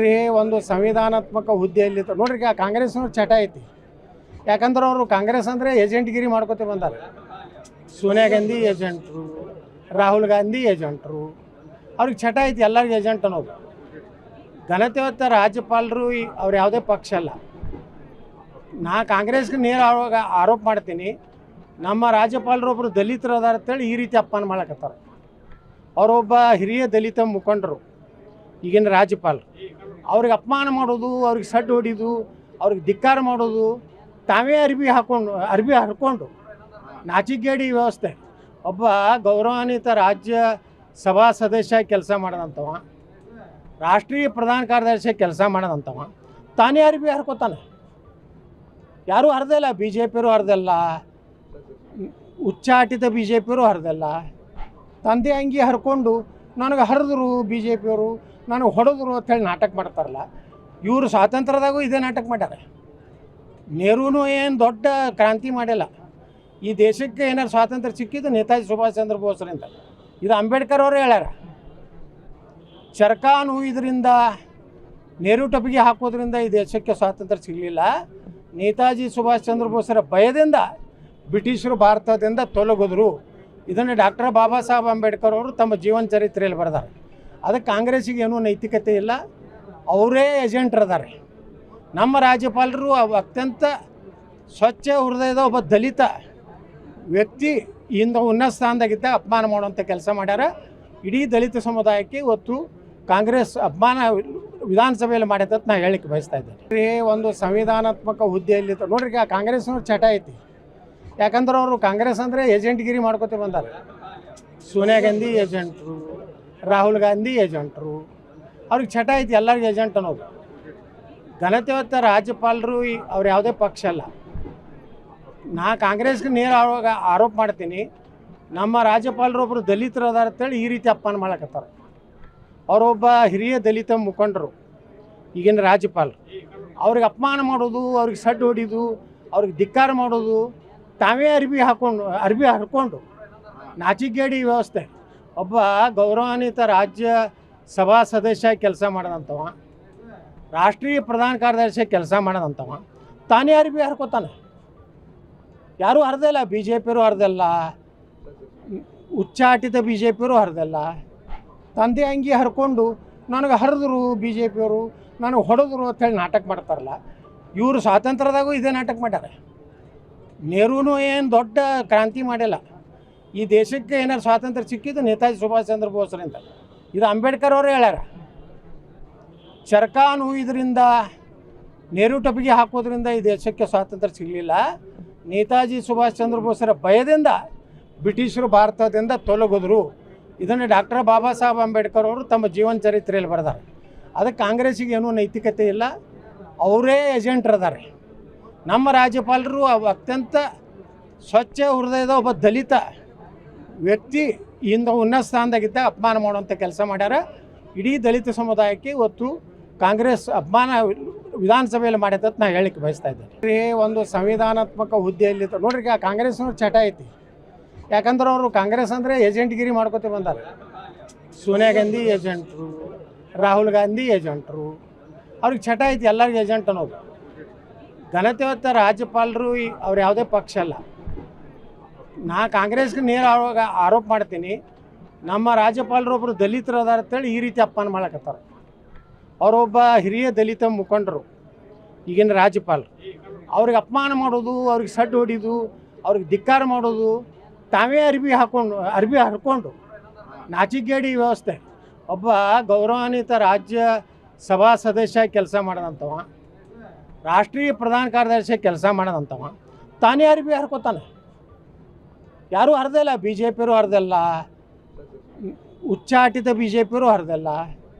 ಒಂದು ಸಂವಿಧಾನಾತ್ಮಕ ಹುದ್ದೆಯಲ್ಲಿ ನೋಡ್ರಿ ಕಾಂಗ್ರೆಸ್ನವ್ರು ಚಟ ಐತಿ. ಯಾಕಂದ್ರೆ ಅವರು ಕಾಂಗ್ರೆಸ್ ಅಂದರೆ ಏಜೆಂಟ್ಗಿರಿ ಮಾಡ್ಕೊತ ಬಂದಾರೆ. ಸೋನಿಯಾ ಗಾಂಧಿ ಏಜೆಂಟ್ರು, ರಾಹುಲ್ ಗಾಂಧಿ ಏಜೆಂಟ್ರು, ಅವ್ರಿಗೆ ಚಟ ಐತಿ ಎಲ್ಲರಿಗೂ ಏಜೆಂಟ್ ಅನ್ನೋದು. ಘನತೆವತ್ತ ರಾಜ್ಯಪಾಲರು ಅವ್ರು ಯಾವುದೇ ಪಕ್ಷ ಅಲ್ಲ. ನಾ ಕಾಂಗ್ರೆಸ್ಗೆ ನೇರ ಆರೋಪ ಮಾಡ್ತೀನಿ, ನಮ್ಮ ರಾಜ್ಯಪಾಲರು ಒಬ್ಬರು ದಲಿತರು ಅದಾರ ಅಂತೇಳಿ ಈ ರೀತಿ ಅಪಮಾನ ಮಾಡಕತ್ತಾರೆ. ಅವರೊಬ್ಬ ಹಿರಿಯ ದಲಿತ ಮುಖಂಡರು, ಈಗಿನ ರಾಜ್ಯಪಾಲರು. ಅವ್ರಿಗೆ ಅಪಮಾನ ಮಾಡೋದು, ಅವ್ರಿಗೆ ಸಡ್ಡು ಹೊಡಿದು, ಅವ್ರಿಗೆ ಧಿಕ್ಕಾರ ಮಾಡೋದು, ತಾವೇ ಅರ್ಬಿ ಹರ್ಕೊಂಡು ನಾಚಿಗೇಡಿ ವ್ಯವಸ್ಥೆ. ಒಬ್ಬ ಗೌರವಾನ್ವಿತ ರಾಜ್ಯ ಸಭಾ ಸದಸ್ಯ ಕೆಲಸ ಮಾಡೋದಂಥವ, ರಾಷ್ಟ್ರೀಯ ಪ್ರಧಾನ ಕಾರ್ಯದರ್ಶಿ ಕೆಲಸ ಮಾಡೋದಂಥವ ತಾನೇ ಅರ್ಬಿ ಹರ್ಕೋತಾನೆ. ಯಾರೂ ಹರಿದಿಲ್ಲ, ಬಿ ಜೆ ಪಿಯವರು ಹರಿದಿಲ್ಲ, ಉಚ್ಚಾಟಿತ ಬಿ ಜೆ ಪಿಯವರು ಹರಿದಿಲ್ಲ. ತಂದೆ ಅಂಗಿ ಹರ್ಕೊಂಡು ನನಗೆ ಹರಿದ್ರು ಬಿ ಜೆ ಪಿಯವರು, ನನಗೆ ಹೊಡೆದ್ರು ಅಂತೇಳಿ ನಾಟಕ ಮಾಡ್ತಾರಲ್ಲ. ಇವರು ಸ್ವಾತಂತ್ರ್ಯದಾಗೂ ಇದೇ ನಾಟಕ ಮಾಡ್ಯಾರ. ನೆಹರೂನು ಏನು ದೊಡ್ಡ ಕ್ರಾಂತಿ ಮಾಡಿಲ್ಲ. ಈ ದೇಶಕ್ಕೆ ಏನಾರು ಸ್ವಾತಂತ್ರ್ಯ ಸಿಕ್ಕಿದ್ದು ನೇತಾಜಿ ಸುಭಾಷ್ ಚಂದ್ರ ಬೋಸ್ರಿಂದ. ಇದು ಅಂಬೇಡ್ಕರ್ ಅವರೇ ಹೇಳ್ಯಾರ. ಚರಕಾನು ಇದರಿಂದ ನೆಹರು ಟೊಪಿಗೆ ಹಾಕೋದ್ರಿಂದ ಈ ದೇಶಕ್ಕೆ ಸ್ವಾತಂತ್ರ್ಯ ಸಿಗಲಿಲ್ಲ. ನೇತಾಜಿ ಸುಭಾಷ್ ಚಂದ್ರ ಬೋಸರ ಭಯದಿಂದ ಬ್ರಿಟಿಷರು ಭಾರತದಿಂದ ತೊಲಗಿದ್ರು. ಇದನ್ನು ಡಾಕ್ಟರ್ ಬಾಬಾ ಸಾಹೇಬ್ ಅಂಬೇಡ್ಕರ್ ಅವರು ತಮ್ಮ ಜೀವನ ಚರಿತ್ರೆಯಲ್ಲಿ ಬರೆದಾರೆ. ಅದಕ್ಕೆ ಕಾಂಗ್ರೆಸ್ಸಿಗೆ ಏನೂ ನೈತಿಕತೆ ಇಲ್ಲ, ಅವರೇ ಏಜೆಂಟ್ರು ಅದಾರೆ. ನಮ್ಮ ರಾಜ್ಯಪಾಲರು ಅತ್ಯಂತ ಸ್ವಚ್ಛ ಹೃದಯದ ಒಬ್ಬ ದಲಿತ ವ್ಯಕ್ತಿ ಇಂದ ಉನ್ನತ ಸ್ಥಾನದಾಗಿದ್ದ ಅಪಮಾನ ಮಾಡುವಂಥ ಕೆಲಸ ಮಾಡ್ಯಾರ. ಇಡೀ ದಲಿತ ಸಮುದಾಯಕ್ಕೆ ಇವತ್ತು ಕಾಂಗ್ರೆಸ್ ಅಪಮಾನ ವಿಧಾನಸಭೆಯಲ್ಲಿ ಮಾಡೈತೆ ಅಂತ ನಾನು ಹೇಳಿಕ್ಕೆ ಬಯಸ್ತಾ ಇದ್ದೇನೆ. ಒಂದು ಸಂವಿಧಾನಾತ್ಮಕ ಹುದ್ದೆಯಲ್ಲಿ ನೋಡ್ರಿ ಕಾಂಗ್ರೆಸ್ನವ್ರು ಚಟ ಐತಿ. ಯಾಕಂದ್ರೆ ಅವರು ಕಾಂಗ್ರೆಸ್ ಅಂದರೆ ಏಜೆಂಟ್ಗಿರಿ ಮಾಡ್ಕೊತ ಬಂದಾರೆ. ಸೋನಿಯಾ ಗಾಂಧಿ ಏಜೆಂಟ್ರು, ರಾಹುಲ್ ಗಾಂಧಿ ಏಜೆಂಟ್ರು, ಅವ್ರಿಗೆ ಚಟ ಐತಿ ಎಲ್ಲರಿಗೂ ಏಜೆಂಟ್ ಅನ್ನೋದು. ಘನತೆವತ್ತ ರಾಜ್ಯಪಾಲರು ಅವ್ರು ಯಾವುದೇ ಪಕ್ಷ ಅಲ್ಲ. ನಾ ಕಾಂಗ್ರೆಸ್ಗೆ ನೇರ ಆರೋಪ ಮಾಡ್ತೀನಿ, ನಮ್ಮ ರಾಜ್ಯಪಾಲರು ಒಬ್ಬರು ದಲಿತರು ಅದಾರ ಅಂತೇಳಿ ಈ ರೀತಿ ಅಪಮಾನ ಮಾಡಕತ್ತಾರೆ. ಅವರೊಬ್ಬ ಹಿರಿಯ ದಲಿತ ಮುಖಂಡರು, ಈಗಿನ ರಾಜ್ಯಪಾಲರು. ಅವ್ರಿಗೆ ಅಪಮಾನ ಮಾಡೋದು, ಅವ್ರಿಗೆ ಸಡ್ಡು ಹೊಡಿದು, ಅವ್ರಿಗೆ ಧಿಕ್ಕಾರ ಮಾಡೋದು, ತಾವೇ ಅರ್ಬಿ ಹರ್ಕೊಂಡು ನಾಚಿಗೇಡಿ ವ್ಯವಸ್ಥೆ. ಒಬ್ಬ ಗೌರವಾನ್ವಿತ ರಾಜ್ಯ ಸಭಾ ಸದಸ್ಯ ಕೆಲಸ ಮಾಡೋದಂಥವ, ರಾಷ್ಟ್ರೀಯ ಪ್ರಧಾನ ಕಾರ್ಯದರ್ಶಿ ಕೆಲಸ ಮಾಡೋದಂಥವ ತಾನೇ ಅರ್ಬಿ ಹರ್ಕೋತಾನೆ. ಯಾರೂ ಹರಿದಿಲ್ಲ, ಬಿ ಜೆ ಪಿಯವರು ಹರಿದಿಲ್ಲ, ಉಚ್ಚಾಟಿತ ಬಿ ಜೆ ಪಿಯವರು ಹರಿದಿಲ್ಲ. ತಂದೆ ಅಂಗಿ ಹರ್ಕೊಂಡು ನನಗೆ ಹರಿದ್ರು ಬಿ ಜೆ ಪಿಯವರು, ನನಗೆ ಹೊಡೆದ್ರು ಅಂತೇಳಿ ನಾಟಕ ಮಾಡ್ತಾರಲ್ಲ. ಇವರು ಸ್ವಾತಂತ್ರ್ಯದಾಗೂ ಇದೇ ನಾಟಕ ಮಾಡ್ಯಾರ. ನೆಹರೂನು ಏನು ದೊಡ್ಡ ಕ್ರಾಂತಿ ಮಾಡಿಲ್ಲ. ಈ ದೇಶಕ್ಕೆ ಏನಾರು ಸ್ವಾತಂತ್ರ್ಯ ಸಿಕ್ಕಿದ್ದು ನೇತಾಜಿ ಸುಭಾಷ್ ಚಂದ್ರ ಬೋಸ್ರಿಂದ. ಇದು ಅಂಬೇಡ್ಕರ್ ಅವರೇ ಹೇಳ್ಯಾರ. ಚರಕಾನು ಇದರಿಂದ ನೆಹರು ಟೊಪಿಗೆ ಹಾಕೋದ್ರಿಂದ ಈ ದೇಶಕ್ಕೆ ಸ್ವಾತಂತ್ರ್ಯ ಸಿಗಲಿಲ್ಲ. ನೇತಾಜಿ ಸುಭಾಷ್ ಚಂದ್ರ ಬೋಸರ ಭಯದಿಂದ ಬ್ರಿಟಿಷರು ಭಾರತದಿಂದ ತೊಲಗಿದ್ರು. ಇದನ್ನು ಡಾಕ್ಟರ್ ಬಾಬಾ ಸಾಹೇಬ್ ಅಂಬೇಡ್ಕರ್ ಅವರು ತಮ್ಮ ಜೀವನ ಚರಿತ್ರೆಯಲ್ಲಿ ಬರೆದಾರೆ. ಅದಕ್ಕೆ ಕಾಂಗ್ರೆಸ್ಸಿಗೆ ಏನೂ ನೈತಿಕತೆ ಇಲ್ಲ, ಅವರೇ ಏಜೆಂಟ್ರು ಅದಾರೆ. ನಮ್ಮ ರಾಜ್ಯಪಾಲರು ಅತ್ಯಂತ ಸ್ವಚ್ಛ ಹೃದಯದ ಒಬ್ಬ ದಲಿತ ವ್ಯಕ್ತಿ ಇಂದ ಉನ್ನತ ಸ್ಥಾನದಾಗಿದ್ದ ಅಪಮಾನ ಮಾಡುವಂಥ ಕೆಲಸ ಮಾಡ್ಯಾರ. ಇಡೀ ದಲಿತ ಸಮುದಾಯಕ್ಕೆ ಇವತ್ತು ಕಾಂಗ್ರೆಸ್ ಅಪಮಾನ ವಿಧಾನಸಭೆಯಲ್ಲಿ ಮಾಡೈತೆ ಅಂತ ನಾನು ಹೇಳಿಕ್ಕೆ ಬಯಸ್ತಾ ಇದ್ದೇನೆ. ಒಂದು ಸಂವಿಧಾನಾತ್ಮಕ ಹುದ್ದೆಯಲ್ಲಿ ನೋಡ್ರಿ ಕಾಂಗ್ರೆಸ್ನವ್ರು ಚಟ ಐತಿ. ಯಾಕಂದ್ರೆ ಅವರು ಕಾಂಗ್ರೆಸ್ ಅಂದರೆ ಏಜೆಂಟ್ಗಿರಿ ಮಾಡ್ಕೊತ ಬಂದಾರೆ. ಸೋನಿಯಾ ಗಾಂಧಿ ಏಜೆಂಟ್ರು, ರಾಹುಲ್ ಗಾಂಧಿ ಏಜೆಂಟ್ರು, ಅವ್ರಿಗೆ ಚಟ ಐತಿ ಎಲ್ಲರಿಗೂ ಏಜೆಂಟ್ ಅನ್ನೋದು. ಘನತೆವತ್ತ ರಾಜ್ಯಪಾಲರು ಅವ್ರು ಯಾವುದೇ ಪಕ್ಷ ಅಲ್ಲ. ನಾ ಕಾಂಗ್ರೆಸ್ಗೆ ನೇರ ಆರೋಪ ಮಾಡ್ತೀನಿ, ನಮ್ಮ ರಾಜ್ಯಪಾಲರು ಒಬ್ಬರು ದಲಿತರು ಅದಾರ ಅಂತೇಳಿ ಈ ರೀತಿ ಅಪಮಾನ ಮಾಡಕತ್ತಾರೆ. ಅವರೊಬ್ಬ ಹಿರಿಯ ದಲಿತ ಮುಖಂಡರು, ಈಗಿನ ರಾಜ್ಯಪಾಲರು. ಅವ್ರಿಗೆ ಅಪಮಾನ ಮಾಡೋದು, ಅವ್ರಿಗೆ ಸಡ್ಡು ಹೊಡಿದು, ಅವ್ರಿಗೆ ಧಿಕ್ಕಾರ ಮಾಡೋದು, ತಾವೇ ಅರ್ಬಿ ಹರ್ಕೊಂಡು ನಾಚಿಗೇಡಿ ವ್ಯವಸ್ಥೆ. ಒಬ್ಬ ಗೌರವಾನ್ವಿತ ರಾಜ್ಯ ಸಭಾ ಸದಸ್ಯ ಕೆಲಸ ಮಾಡೋದಂಥವ, ರಾಷ್ಟ್ರೀಯ ಪ್ರಧಾನ ಕಾರ್ಯದರ್ಶಿ ಕೆಲಸ ಮಾಡೋದಂಥವ ತಾನೇ ಅರ್ಬಿ ಹರ್ಕೋತಾನೆ. ಯಾರೂ ಹರಿದಿಲ್ಲ, ಬಿ ಜೆ ಪಿಯವರು ಹರಿದಿಲ್ಲ, ಉಚ್ಚಾಟಿತ ಬಿ ಜೆ ಪಿಯವರು ಹರಿದಿಲ್ಲ.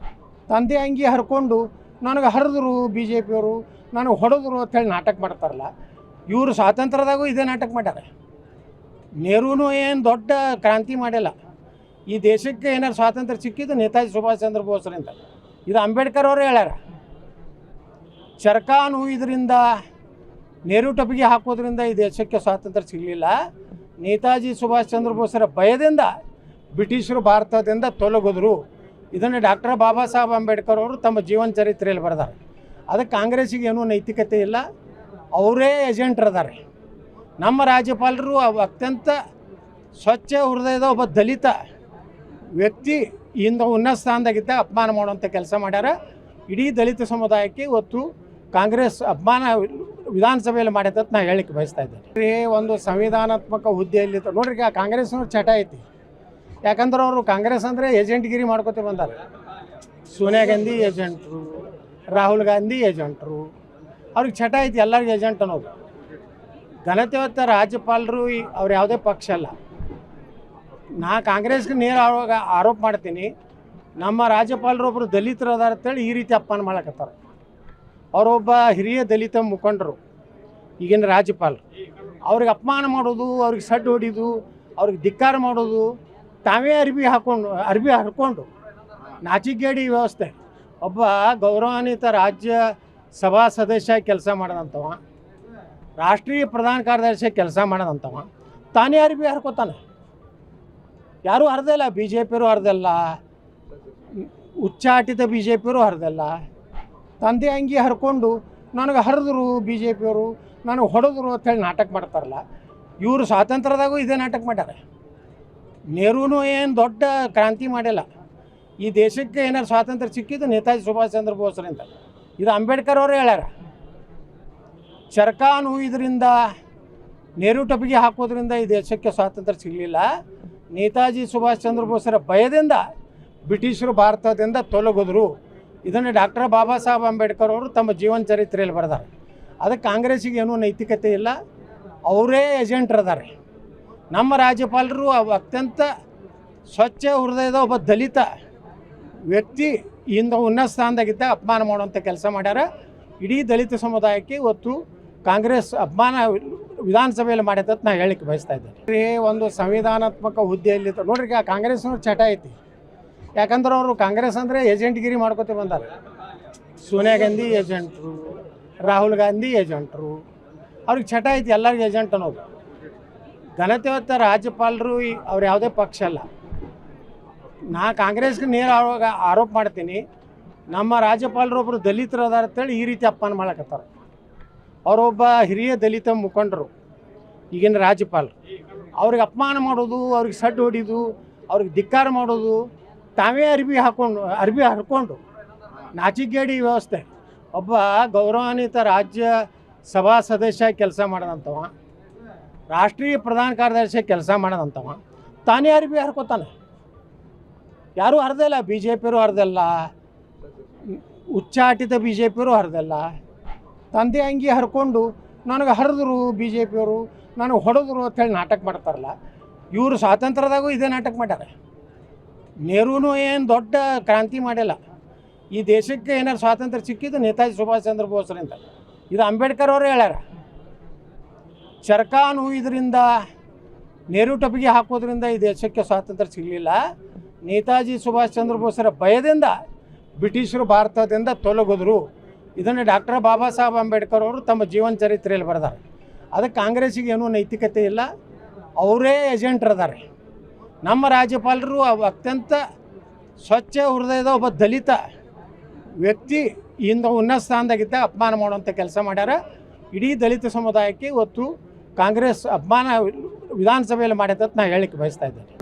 ತಂದೆ ಅಂಗಿ ಹರ್ಕೊಂಡು ನನಗೆ ಹರಿದ್ರು ಬಿ ಜೆ ಪಿಯವರು, ನನಗೆ ಹೊಡೆದ್ರು ಅಂತೇಳಿ ನಾಟಕ ಮಾಡ್ತಾರಲ್ಲ. ಇವರು ಸ್ವಾತಂತ್ರ್ಯದಾಗೂ ಇದೇ ನಾಟಕ ಮಾಡ್ಯಾರ. ನೆಹರೂನು ಏನು ದೊಡ್ಡ ಕ್ರಾಂತಿ ಮಾಡಿಲ್ಲ. ಈ ದೇಶಕ್ಕೆ ಏನಾರು ಸ್ವಾತಂತ್ರ್ಯ ಸಿಕ್ಕಿದ್ದು ನೇತಾಜಿ ಸುಭಾಷ್ ಚಂದ್ರ ಬೋಸ್ರಿಂದ. ಇದು ಅಂಬೇಡ್ಕರ್ ಅವರೇ ಹೇಳ್ಯಾರ. ಚರಕಾನು ಇದರಿಂದ ನೆಹರು ಟೊಪಿಗೆ ಹಾಕೋದ್ರಿಂದ ಈ ದೇಶಕ್ಕೆ ಸ್ವಾತಂತ್ರ್ಯ ಸಿಗಲಿಲ್ಲ. ನೇತಾಜಿ ಸುಭಾಷ್ ಚಂದ್ರ ಬೋಸರ ಭಯದಿಂದ ಬ್ರಿಟಿಷರು ಭಾರತದಿಂದ ತೊಲಗಿದ್ರು. ಇದನ್ನು ಡಾಕ್ಟರ್ ಬಾಬಾ ಸಾಹೇಬ್ ಅಂಬೇಡ್ಕರ್ ಅವರು ತಮ್ಮ ಜೀವನ ಚರಿತ್ರೆಯಲ್ಲಿ ಬರೆದಾರೆ. ಅದಕ್ಕೆ ಕಾಂಗ್ರೆಸ್ಸಿಗೆ ಏನೂ ನೈತಿಕತೆ ಇಲ್ಲ, ಅವರೇ ಏಜೆಂಟ್ರದಾರೆ. ನಮ್ಮ ರಾಜ್ಯಪಾಲರು ಅತ್ಯಂತ ಸ್ವಚ್ಛ ಹೃದಯದ ಒಬ್ಬ ದಲಿತ ವ್ಯಕ್ತಿ ಇಂದ ಉನ್ನತ ಸ್ಥಾನದಾಗಿದ್ದ ಅಪಮಾನ ಮಾಡುವಂಥ ಕೆಲಸ ಮಾಡ್ಯಾರ. ಇಡೀ ದಲಿತ ಸಮುದಾಯಕ್ಕೆ ಇವತ್ತು ಕಾಂಗ್ರೆಸ್ ಅಪಮಾನ ವಿಧಾನಸಭೆಯಲ್ಲಿ ಮಾಡೈತೆ ಅಂತ ನಾನು ಹೇಳಲಿಕ್ಕೆ ಬಯಸ್ತಾ ಇದ್ದೇನೆ. ಒಂದು ಸಂವಿಧಾನಾತ್ಮಕ ಹುದ್ದೆಯಲ್ಲಿ ನೋಡ್ರಿ, ಕಾಂಗ್ರೆಸ್ನವ್ರು ಚಟ ಐತಿ. ಯಾಕಂದ್ರೆ ಅವರು ಕಾಂಗ್ರೆಸ್ ಅಂದರೆ ಏಜೆಂಟ್ಗಿರಿ ಮಾಡ್ಕೊತ ಬಂದಾರೆ. ಸೋನಿಯಾ ಗಾಂಧಿ ಏಜೆಂಟ್ರು, ರಾಹುಲ್ ಗಾಂಧಿ ಏಜೆಂಟ್ರು, ಅವ್ರಿಗೆ ಚಟ ಐತಿ ಎಲ್ಲರಿಗೂ ಏಜೆಂಟ್ ಅನ್ನೋದು. ಘನತೆವತ್ತ ರಾಜ್ಯಪಾಲರು ಅವ್ರು ಯಾವುದೇ ಪಕ್ಷ ಅಲ್ಲ. ನಾ ಕಾಂಗ್ರೆಸ್ಗೆ ನೇರ ಆರೋಪ ಮಾಡ್ತೀನಿ, ನಮ್ಮ ರಾಜ್ಯಪಾಲರು ಒಬ್ಬರು ದಲಿತರು ಅದಾರ ಅಂತೇಳಿ ಈ ರೀತಿ ಅಪಮಾನ ಮಾಡಕತ್ತಾರೆ. ಅವರೊಬ್ಬ ಹಿರಿಯ ದಲಿತ ಮುಖಂಡರು, ಈಗಿನ ರಾಜ್ಯಪಾಲರು. ಅವ್ರಿಗೆ ಅಪಮಾನ ಮಾಡೋದು, ಅವ್ರಿಗೆ ಸಡ್ಡು ಹೊಡಿದು, ಅವ್ರಿಗೆ ಧಿಕ್ಕಾರ ಮಾಡೋದು, ತಾವೇ ಅರ್ಬಿ ಹರ್ಕೊಂಡು ನಾಚಿಗೇಡಿ ವ್ಯವಸ್ಥೆ. ಒಬ್ಬ ಗೌರವಾನ್ವಿತ ರಾಜ್ಯ ಸಭಾ ಸದಸ್ಯ ಕೆಲಸ ಮಾಡೋದಂಥವ, ರಾಷ್ಟ್ರೀಯ ಪ್ರಧಾನ ಕಾರ್ಯದರ್ಶಿ ಕೆಲಸ ಮಾಡೋದಂಥವ ತಾನೇ ಅರ್ಬಿ ಹರ್ಕೋತಾನೆ. ಯಾರೂ ಹರಿದಿಲ್ಲ, ಬಿ ಜೆ ಪಿಯವರು ಹರಿದಿಲ್ಲ, ಉಚ್ಚಾಟಿತ ಬಿ ಜೆ ಪಿಯವರು ಹರಿದಿಲ್ಲ. ತಂದೆ ಅಂಗಿ ಹರ್ಕೊಂಡು ನನಗೆ ಹರಿದ್ರು ಬಿ ಜೆ ಪಿಯವರು, ನನಗೆ ಹೊಡೆದ್ರು ಅಂತೇಳಿ ನಾಟಕ ಮಾಡ್ತಾರಲ್ಲ. ಇವರು ಸ್ವಾತಂತ್ರ್ಯದಾಗೂ ಇದೇ ನಾಟಕ ಮಾಡ್ಯಾರ. ನೆಹರೂನು ಏನು ದೊಡ್ಡ ಕ್ರಾಂತಿ ಮಾಡಿಲ್ಲ. ಈ ದೇಶಕ್ಕೆ ಏನಾರು ಸ್ವಾತಂತ್ರ್ಯ ಸಿಕ್ಕಿದ್ದು ನೇತಾಜಿ ಸುಭಾಷ್ ಚಂದ್ರ ಬೋಸ್ರಿಂದ. ಇದು ಅಂಬೇಡ್ಕರ್ ಅವರೇ ಹೇಳ್ಯಾರ. ಚರಕಾನು ಇದರಿಂದ ನೆಹರು ಟೊಪಿಗೆ ಹಾಕೋದ್ರಿಂದ ಈ ದೇಶಕ್ಕೆ ಸ್ವಾತಂತ್ರ್ಯ ಸಿಗಲಿಲ್ಲ. ನೇತಾಜಿ ಸುಭಾಷ್ ಚಂದ್ರ ಬೋಸರ ಭಯದಿಂದ ಬ್ರಿಟಿಷರು ಭಾರತದಿಂದ ತೊಲಗೋದ್ರು. ಇದನ್ನು ಡಾಕ್ಟರ್ ಬಾಬಾ ಸಾಹೇಬ್ ಅಂಬೇಡ್ಕರ್ ಅವರು ತಮ್ಮ ಜೀವನ ಚರಿತ್ರೆಯಲ್ಲಿ ಬರೆದಾರೆ. ಅದಕ್ಕೆ ಕಾಂಗ್ರೆಸ್ಸಿಗೆ ಏನೂ ನೈತಿಕತೆ ಇಲ್ಲ, ಅವರೇ ಏಜೆಂಟ್ರದಾರೆ. ನಮ್ಮ ರಾಜ್ಯಪಾಲರು ಅತ್ಯಂತ ಸ್ವಚ್ಛ ಹೃದಯದ ಒಬ್ಬ ದಲಿತ ವ್ಯಕ್ತಿ ಇಂದ ಉನ್ನತ ಸ್ಥಾನದಾಗಿದ್ದ ಅಪಮಾನ ಮಾಡುವಂಥ ಕೆಲಸ ಮಾಡ್ಯಾರ. ಇಡೀ ದಲಿತ ಸಮುದಾಯಕ್ಕೆ ಇವತ್ತು ಕಾಂಗ್ರೆಸ್ ಅಪಮಾನ ವಿಧಾನಸಭೆಯಲ್ಲಿ ಮಾಡೈತೆ ಅಂತ ನಾನು ಹೇಳಲಿಕ್ಕೆ ಬಯಸ್ತಾ ಇದ್ದೇನೆ. ಒಂದು ಸಂವಿಧಾನಾತ್ಮಕ ಹುದ್ದೆಯಲ್ಲಿ ನೋಡ್ರಿ, ಕಾಂಗ್ರೆಸ್ನವ್ರು ಚಟ ಐತಿ. ಯಾಕಂದ್ರೆ ಅವರು ಕಾಂಗ್ರೆಸ್ ಅಂದರೆ ಏಜೆಂಟ್ಗಿರಿ ಮಾಡ್ಕೊತ ಬಂದಾರೆ. ಸೋನಿಯಾ ಗಾಂಧಿ ಏಜೆಂಟ್ರು, ರಾಹುಲ್ ಗಾಂಧಿ ಏಜೆಂಟ್ರು, ಅವ್ರಿಗೆ ಚಟ ಐತಿ ಎಲ್ಲರಿಗೂ ಏಜೆಂಟ್ ಅನ್ನೋದು. ಘನತೆವತ್ತ ರಾಜ್ಯಪಾಲರು ಅವ್ರು ಯಾವುದೇ ಪಕ್ಷ ಅಲ್ಲ. ನಾ ಕಾಂಗ್ರೆಸ್ಗೆ ನೇರ ಆರೋಪ ಮಾಡ್ತೀನಿ, ನಮ್ಮ ರಾಜ್ಯಪಾಲರು ಒಬ್ಬರು ದಲಿತರು ಅದಾರ ಅಂತೇಳಿ ಈ ರೀತಿ ಅಪಮಾನ ಮಾಡಕತ್ತಾರೆ. ಅವರೊಬ್ಬ ಹಿರಿಯ ದಲಿತ ಮುಖಂಡರು, ಈಗಿನ ರಾಜ್ಯಪಾಲರು. ಅವ್ರಿಗೆ ಅಪಮಾನ ಮಾಡೋದು, ಅವ್ರಿಗೆ ಸಡ್ಡು ಹೊಡಿದು, ಅವ್ರಿಗೆ ಧಿಕ್ಕಾರ ಮಾಡೋದು, ತಾವೇ ಅರ್ಬಿ ಹರ್ಕೊಂಡು ನಾಚಿಗೇಡಿ ವ್ಯವಸ್ಥೆ. ಒಬ್ಬ ಗೌರವಾನ್ವಿತ ರಾಜ್ಯ ಸಭಾ ಸದಸ್ಯ ಕೆಲಸ ಮಾಡೋದಂಥವ, ರಾಷ್ಟ್ರೀಯ ಪ್ರಧಾನ ಕಾರ್ಯದರ್ಶಿ ಕೆಲಸ ಮಾಡೋದಂಥವ ತಾನೇ ಅರ್ಬಿ ಹರ್ಕೋತಾನೆ. ಯಾರೂ ಹರಿದಿಲ್ಲ, ಬಿ ಜೆ ಪಿಯವರು ಹರಿದಿಲ್ಲ, ಉಚ್ಚಾಟಿತ ಬಿ ಜೆ ಪಿಯವರು ಹರಿದಿಲ್ಲ. ತಂದೆ ಅಂಗಿ ಹರ್ಕೊಂಡು ನನಗೆ ಹರಿದ್ರು ಬಿ ಜೆ ಪಿಯವರು, ನನಗೆ ಹೊಡೆದ್ರು ಅಂತೇಳಿ ನಾಟಕ ಮಾಡ್ತಾರಲ್ಲ. ಇವರು ಸ್ವಾತಂತ್ರ್ಯದಾಗೂ ಇದೇ ನಾಟಕ ಮಾಡ್ಯಾರ. ನೆಹರೂನು ಏನು ದೊಡ್ಡ ಕ್ರಾಂತಿ ಮಾಡಿಲ್ಲ. ಈ ದೇಶಕ್ಕೆ ಏನಾರು ಸ್ವಾತಂತ್ರ್ಯ ಸಿಕ್ಕಿದ್ದು ನೇತಾಜಿ ಸುಭಾಷ್ ಚಂದ್ರ ಬೋಸ್ರಿಂದ. ಇದು ಅಂಬೇಡ್ಕರ್ ಅವರೇ ಹೇಳ್ಯಾರ. ಚರಕಾನು ಇದರಿಂದ ನೆಹರು ಟೊಪಿಗೆ ಹಾಕೋದ್ರಿಂದ ಈ ದೇಶಕ್ಕೆ ಸ್ವಾತಂತ್ರ್ಯ ಸಿಗಲಿಲ್ಲ. ನೇತಾಜಿ ಸುಭಾಷ್ ಚಂದ್ರ ಬೋಸರ ಭಯದಿಂದ ಬ್ರಿಟಿಷರು ಭಾರತದಿಂದ ತೊಲಗೋದ್ರು. ಇದನ್ನು ಡಾಕ್ಟರ್ ಬಾಬಾ ಸಾಹೇಬ್ ಅಂಬೇಡ್ಕರ್ ಅವರು ತಮ್ಮ ಜೀವನ ಚರಿತ್ರೆಯಲ್ಲಿ ಬರೆದಾರೆ. ಅದಕ್ಕೆ ಕಾಂಗ್ರೆಸ್ಸಿಗೆ ಏನೂ ನೈತಿಕತೆ ಇಲ್ಲ, ಅವರೇ ಏಜೆಂಟ್ರದಾರೆ. ನಮ್ಮ ರಾಜ್ಯಪಾಲರು ಅತ್ಯಂತ ಸ್ವಚ್ಛ ಹೃದಯದ ಒಬ್ಬ ದಲಿತ ವ್ಯಕ್ತಿ ಇಂದ ಉನ್ನತ ಸ್ಥಾನದಾಗಿದ್ದ ಅಪಮಾನ ಮಾಡುವಂಥ ಕೆಲಸ ಮಾಡ್ಯಾರ. ಇಡೀ ದಲಿತ ಸಮುದಾಯಕ್ಕೆ ಇವತ್ತು ಕಾಂಗ್ರೆಸ್ ಅಪಮಾನ ವಿಧಾನಸಭೆಯಲ್ಲಿ ಮಾಡೈತೆ ಅಂತ ನಾನು ಹೇಳಲಿಕ್ಕೆ ಬಯಸ್ತಾ ಇದ್ದೇನೆ.